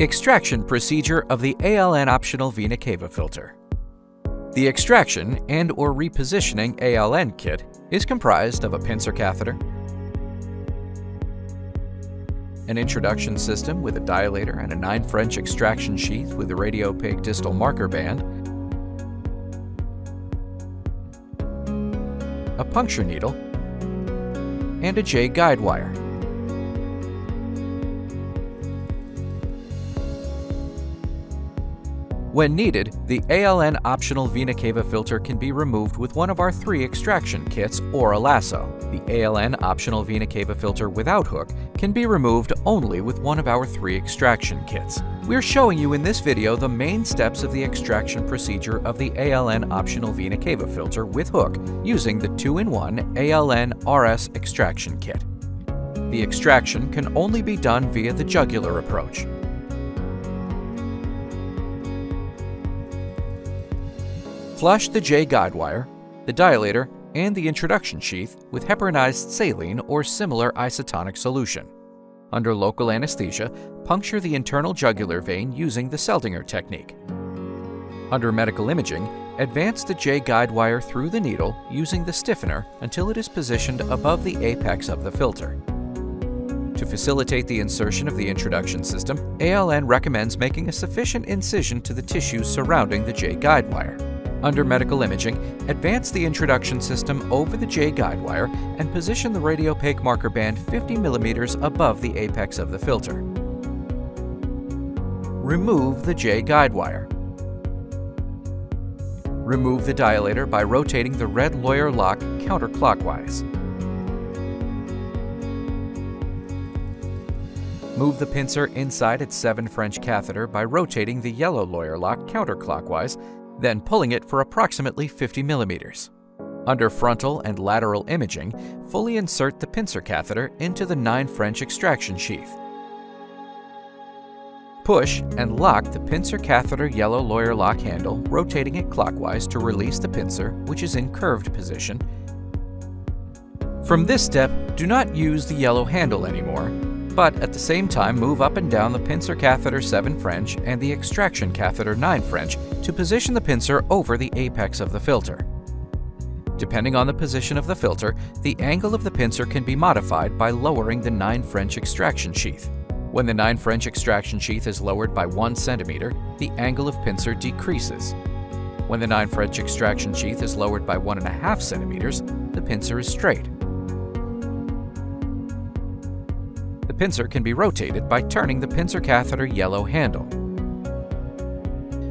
Extraction procedure of the ALN optional vena cava filter. The extraction and/or repositioning ALN kit is comprised of a pincer catheter, an introduction system with a dilator and a 9 French extraction sheath with a radiopaque distal marker band, a puncture needle, and a J guide wire. When needed, the ALN optional vena cava filter can be removed with one of our 3 extraction kits or a lasso. The ALN optional vena cava filter without hook can be removed only with one of our 3 extraction kits. We're showing you in this video the main steps of the extraction procedure of the ALN optional vena cava filter with hook using the 2-in-1 ALN RS extraction kit. The extraction can only be done via the jugular approach. Flush the J guide wire, the dilator, and the introduction sheath with heparinized saline or similar isotonic solution. Under local anesthesia, puncture the internal jugular vein using the Seldinger technique. Under medical imaging, advance the J guide wire through the needle using the stiffener until it is positioned above the apex of the filter. To facilitate the insertion of the introduction system, ALN recommends making a sufficient incision to the tissues surrounding the J guide wire. Under medical imaging, advance the introduction system over the J guide wire and position the radiopaque marker band 50 mm above the apex of the filter. Remove the J guide wire. Remove the dilator by rotating the red lawyer lock counterclockwise. Move the pincer inside its 7 French catheter by rotating the yellow lawyer lock counterclockwise, then pulling it for approximately 50 mm. Under frontal and lateral imaging, fully insert the pincer catheter into the 9 French extraction sheath. Push and lock the pincer catheter yellow lawyer lock handle, rotating it clockwise to release the pincer, which is in curved position. From this step, do not use the yellow handle anymore, but at the same time move up and down the pincer catheter 7 French and the extraction catheter 9 French to position the pincer over the apex of the filter. Depending on the position of the filter, the angle of the pincer can be modified by lowering the 9 French extraction sheath. When the 9 French extraction sheath is lowered by 1 cm, the angle of pincer decreases. When the 9 French extraction sheath is lowered by 1.5 cm, the pincer is straight. The pincer can be rotated by turning the pincer catheter yellow handle.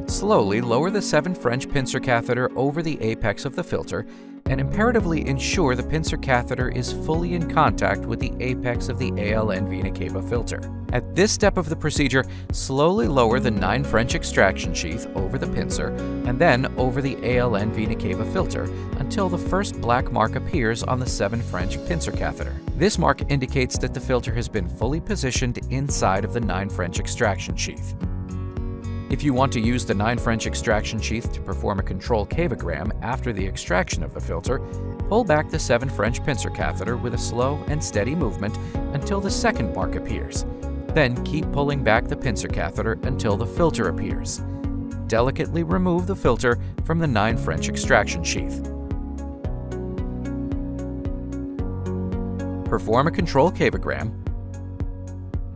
Slowly lower the 7 French pincer catheter over the apex of the filter and imperatively ensure the pincer catheter is fully in contact with the apex of the ALN vena cava filter. At this step of the procedure, slowly lower the 9 French extraction sheath over the pincer and then over the ALN vena cava filter until the first black mark appears on the 7 French pincer catheter. This mark indicates that the filter has been fully positioned inside of the 9 French extraction sheath. If you want to use the 9 French extraction sheath to perform a control cavogram after the extraction of the filter, pull back the 7 French pincer catheter with a slow and steady movement until the second mark appears. Then keep pulling back the pincer catheter until the filter appears. Delicately remove the filter from the 9 French extraction sheath. Perform a control cavogram.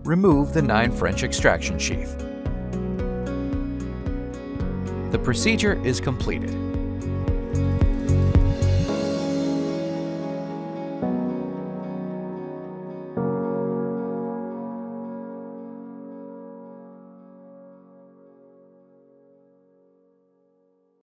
Remove the 9 French extraction sheath. The procedure is completed.